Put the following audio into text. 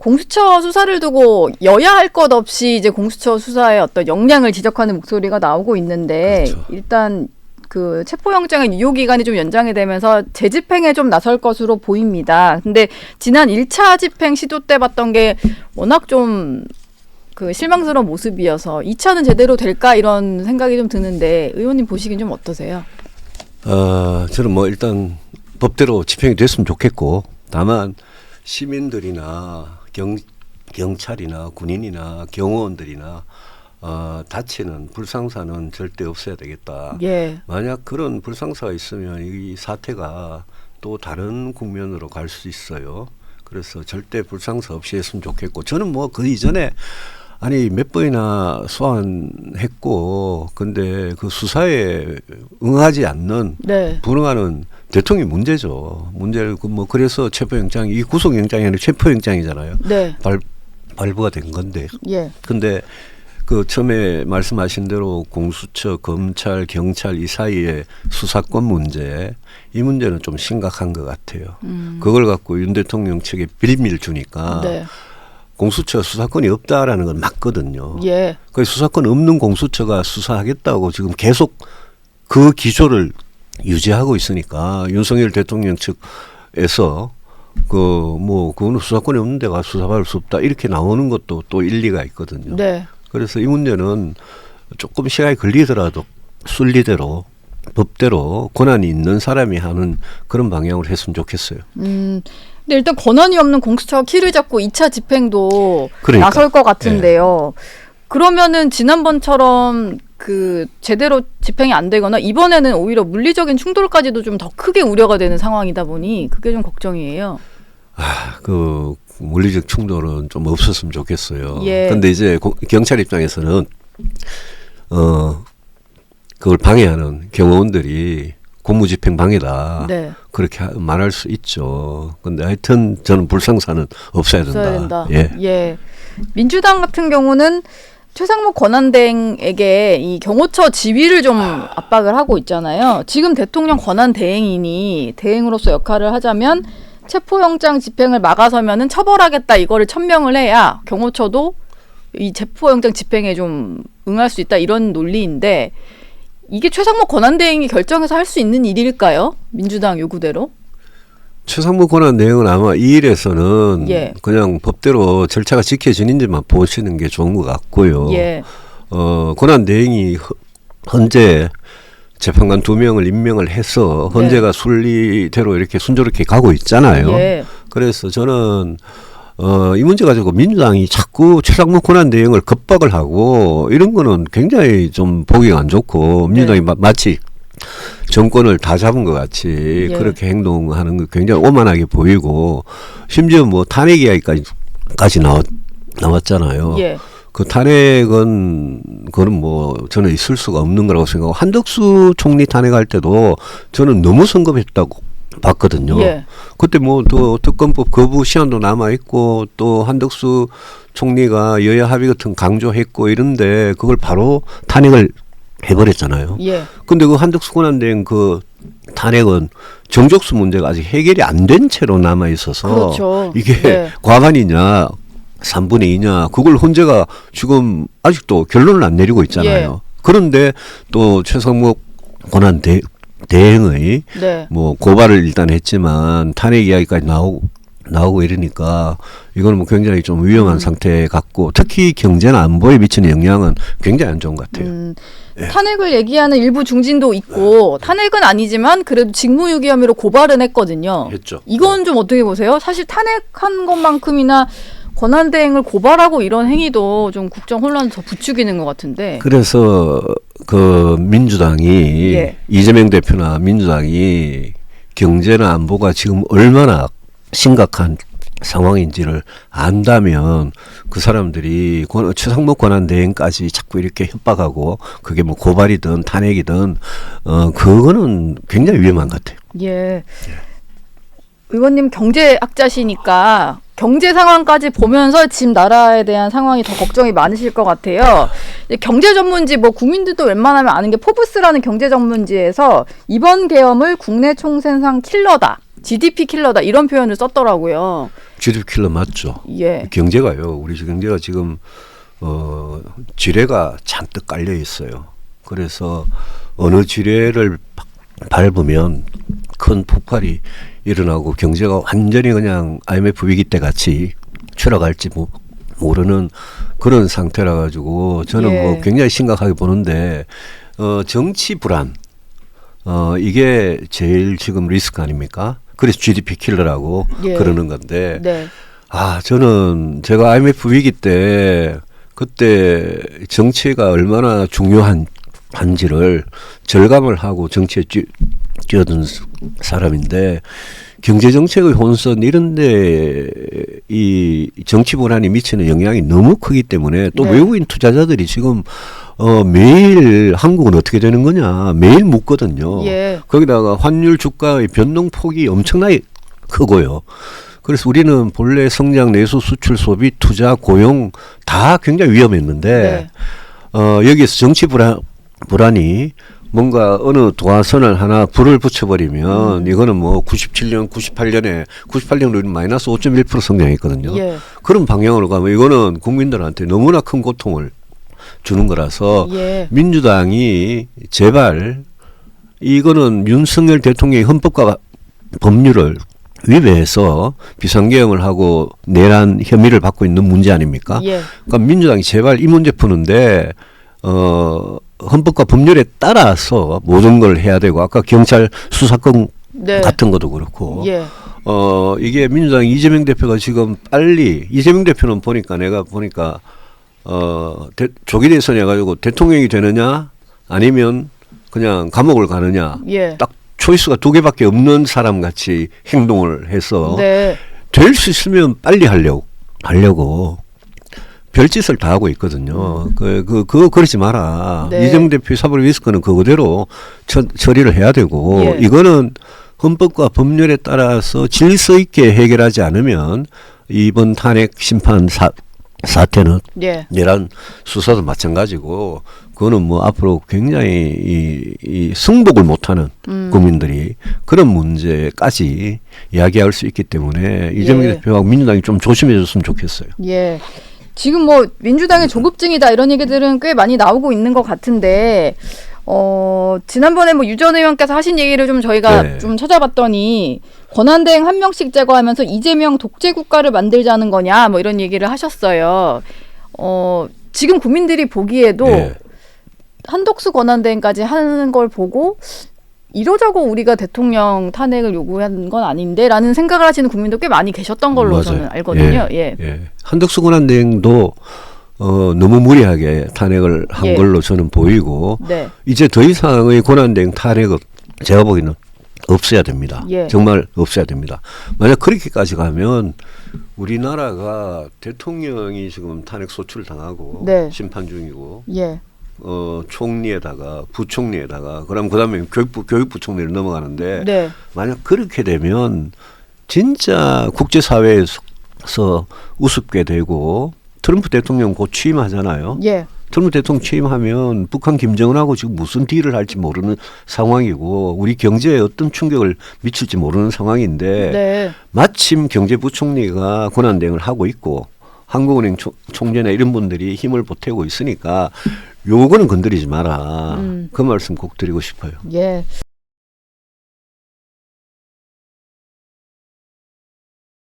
공수처 수사를 두고 여야 할 것 없이 이제 공수처 수사의 어떤 역량을 지적하는 목소리가 나오고 있는데 그렇죠. 일단 그 체포영장의 유효기간이 좀 연장이 되면서 재집행에 좀 나설 것으로 보입니다. 근데 지난 1차 집행 시도 때 봤던 게 워낙 좀 그 실망스러운 모습이어서 2차는 제대로 될까 이런 생각이 좀 드는데 의원님 보시기엔 좀 어떠세요? 저는 뭐 일단 법대로 집행이 됐으면 좋겠고, 다만 시민들이나 경찰이나 군인이나 경호원들이나 다치는 불상사는 절대 없어야 되겠다. 예. 만약 그런 불상사가 있으면 이 사태가 또 다른 국면으로 갈 수 있어요. 그래서 절대 불상사 없이 했으면 좋겠고, 저는 뭐 그 이전에 아니 몇 번이나 소환했고, 근데 그 수사에 응하지 않는 네. 불응하는 대통령이 문제죠. 문제를 뭐 그래서 체포영장이, 이 구속영장이 아니라 체포영장이잖아요. 네. 발부가 된 건데. 예. 근데 그 처음에 말씀하신 대로 공수처, 검찰, 경찰 이 사이의 수사권 문제, 이 문제는 좀 심각한 것 같아요. 그걸 갖고 윤 대통령 측에 빌미를 주니까 네. 공수처 수사권이 없다라는 건 맞거든요. 예. 그 수사권 없는 공수처가 수사하겠다고 지금 계속 그 기조를 유지하고 있으니까 윤석열 대통령 측에서 그거는 수사권이 없는 데가 수사받을 수 없다 이렇게 나오는 것도 또 일리가 있거든요. 네. 그래서 이 문제는 조금 시간이 걸리더라도 순리대로 법대로 권한이 있는 사람이 하는 그런 방향으로 했으면 좋겠어요. 근데 일단 권한이 없는 공수처가 키를 잡고 2차 집행도 그러니까. 나설 것 같은데요. 그러면은 지난번처럼 그 제대로 집행이 안 되거나 이번에는 오히려 물리적인 충돌까지도 좀 더 크게 우려가 되는 상황이다 보니 그게 좀 걱정이에요. 그 물리적 충돌은 좀 없었으면 좋겠어요. 예. 근데 이제 경찰 입장에서는 그걸 방해하는 경호원들이 공무집행 방해다. 네. 그렇게 말할 수 있죠. 근데 하여튼 저는 불상사는 없어야 된다. 예. 민주당 같은 경우는 최상목 권한대행에게 이 경호처 지휘를 좀 압박을 하고 있잖아요. 지금 대통령 권한대행이니 대행으로서 역할을 하자면 체포영장 집행을 막아서면은 처벌하겠다 이거를 천명을 해야 경호처도 이 체포영장 집행에 좀 응할 수 있다 이런 논리인데 이게 최상목 권한대행이 결정해서 할 수 있는 일일까요? 민주당 요구대로? 최상목 권한 내용은 아마 이 일에서는 예. 그냥 법대로 절차가 지켜지는지만 보시는 게 좋은 것 같고요. 예. 권한 대행이 헌재 재판관 2명을 임명을 해서 헌재가 순리대로 이렇게 순조롭게 가고 있잖아요. 예. 그래서 저는 이 문제 가지고 민주당이 자꾸 최상목 권한 대행을 겁박을 하고 이런 거는 굉장히 좀 보기가 안 좋고 민주당이 마치 정권을 다 잡은 것 같이 그렇게 행동하는 거 굉장히 오만하게 보이고 심지어 뭐 탄핵 이야기까지 나왔잖아요. 예. 그 탄핵은 그건 뭐 저는 있을 수가 없는 거라고 생각하고 한덕수 총리 탄핵할 때도 저는 너무 성급했다고 봤거든요. 예. 그때 뭐 또 특검법 거부 시한도 남아 있고 또 한덕수 총리가 여야 합의 같은 강조했고 이런데 그걸 바로 탄핵을 해버렸잖아요. 예. 근데 그 한덕수 권한대행 그 탄핵은 정족수 문제가 아직 해결이 안 된 채로 남아 있어서 그렇죠. 이게 과반이냐 3분의 2냐 그걸 헌재가 지금 아직도 결론을 안 내리고 있잖아요. 그런데 또 최상목 권한 대행의 뭐 고발을 일단 했지만 탄핵 이야기까지 나오고 이러니까 이거는 뭐 굉장히 좀 위험한 상태 같고 특히 경제나 안보에 미치는 영향은 굉장히 안 좋은 것 같아요. 탄핵을 얘기하는 일부 중진도 있고 탄핵은 아니지만 그래도 직무유기 혐의로 고발은 했거든요. 했죠. 이건 좀 어떻게 보세요? 사실 탄핵한 것만큼이나 권한대행을 고발하고 이런 행위도 좀 국정 혼란을 더 부추기는 것 같은데. 그래서 그 민주당이 이재명 대표나 민주당이 경제나 안보가 지금 얼마나 심각한 상황인지를 안다면 그 사람들이 최상목 권한대행까지 자꾸 이렇게 협박하고 그게 뭐 고발이든 탄핵이든 그거는 굉장히 위험한 것 같아요. 예. 의원님 경제학자시니까 경제 상황까지 보면서 지금 나라에 대한 상황이 더 걱정이 많으실 것 같아요. 경제 전문지 뭐 국민들도 웬만하면 아는 게 포브스라는 경제 전문지에서 이번 계엄을 국내 총생산 킬러다 GDP 킬러다 이런 표현을 썼더라고요. GDP 킬러 맞죠. 예. 경제가요. 우리 경제가 지금 지뢰가 잔뜩 깔려 있어요. 그래서 어느 지뢰를 밟으면 큰 폭발이 일어나고 경제가 완전히 그냥 IMF 위기 때 같이 추락할지 모르는 그런 상태라 가지고 저는 예. 뭐 굉장히 심각하게 보는데 정치 불안 이게 제일 지금 리스크 아닙니까? 그래서 GDP 킬러라고 예. 그러는 건데 네. 저는 제가 IMF 위기 때 그때 정치가 얼마나 중요한지를 절감을 하고 정치에 뛰어든 사람인데 경제 정책의 혼선 이런데 이 정치 불안이 미치는 영향이 너무 크기 때문에 또 네. 외국인 투자자들이 지금 매일 한국은 어떻게 되는 거냐 매일 묻거든요. 예. 거기다가 환율 주가의 변동폭이 엄청나게 크고요. 그래서 우리는 본래 성장, 내수, 수출, 소비, 투자, 고용 다 굉장히 위험했는데 여기에서 정치 불안이 뭔가 어느 도화선을 하나 불을 붙여버리면 이거는 뭐 98년에 우리는 마이너스 5.1% 성장했거든요. 예. 그런 방향으로 가면 이거는 국민들한테 너무나 큰 고통을 주는 거라서 예. 민주당이 제발 이거는 윤석열 대통령이 헌법과 법률을 위배해서 비상계엄을 하고 내란 혐의를 받고 있는 문제 아닙니까? 예. 그러니까 민주당이 제발 이 문제 푸는데 헌법과 법률에 따라서 모든 걸 해야 되고 아까 경찰 수사권 네. 같은 것도 그렇고 예. 이게 민주당 이재명 대표가 지금 빨리 이재명 대표는 내가 보니까 조기 대선이 해가지고 대통령이 되느냐 아니면 그냥 감옥을 가느냐 예. 딱 초이스가 두 개밖에 없는 사람 같이 행동을 해서 네. 될 수 있으면 빨리 하려고 별짓을 다 하고 있거든요. 그거 그러지 마라. 네. 이재명 대표 사법 리스크는 그거대로 처리를 해야 되고 예. 이거는 헌법과 법률에 따라서 질서 있게 해결하지 않으면 이번 탄핵 심판 사태는 예. 내란 수사도 마찬가지고 그거는 뭐 앞으로 굉장히 이 승복을 못하는 국민들이 그런 문제까지 이야기할 수 있기 때문에 이재명 예. 대표하고 민주당이 좀 조심해 줬으면 좋겠어요. 예. 지금 뭐 민주당의 조급증이다 이런 얘기들은 꽤 많이 나오고 있는 것 같은데 지난번에 뭐 유 전 의원께서 하신 얘기를 좀 저희가 네. 좀 찾아봤더니 권한대행 한 명씩 제거하면서 이재명 독재 국가를 만들자는 거냐 뭐 이런 얘기를 하셨어요. 지금 국민들이 보기에도 네. 한덕수 권한대행까지 하는 걸 보고 이러자고 우리가 대통령 탄핵을 요구한 건 아닌데라는 생각을 하시는 국민도 꽤 많이 계셨던 걸로 맞아요. 저는 알거든요. 예. 한덕수 권한대행도 너무 무리하게 탄핵을 한 예. 걸로 저는 보이고 네. 이제 더 이상의 권한대행 탄핵은 제가 보기에는 없어야 됩니다. 예. 정말 없어야 됩니다. 만약 그렇게까지 가면 우리나라가 대통령이 지금 탄핵 소추를 당하고 네. 심판 중이고 예. 총리에다가 부총리에다가 그다음에 교육부 총리를 넘어가는데 네. 만약 그렇게 되면 진짜 국제사회에서 우습게 되고 트럼프 대통령 곧 취임하잖아요. 예. 트럼프 대통령 취임하면 북한 김정은하고 지금 무슨 딜을 할지 모르는 상황이고 우리 경제에 어떤 충격을 미칠지 모르는 상황인데 네. 마침 경제부총리가 권한대행을 하고 있고 한국은행 총재나 이런 분들이 힘을 보태고 있으니까 요거는 건드리지 마라. 그 말씀 꼭 드리고 싶어요. 예.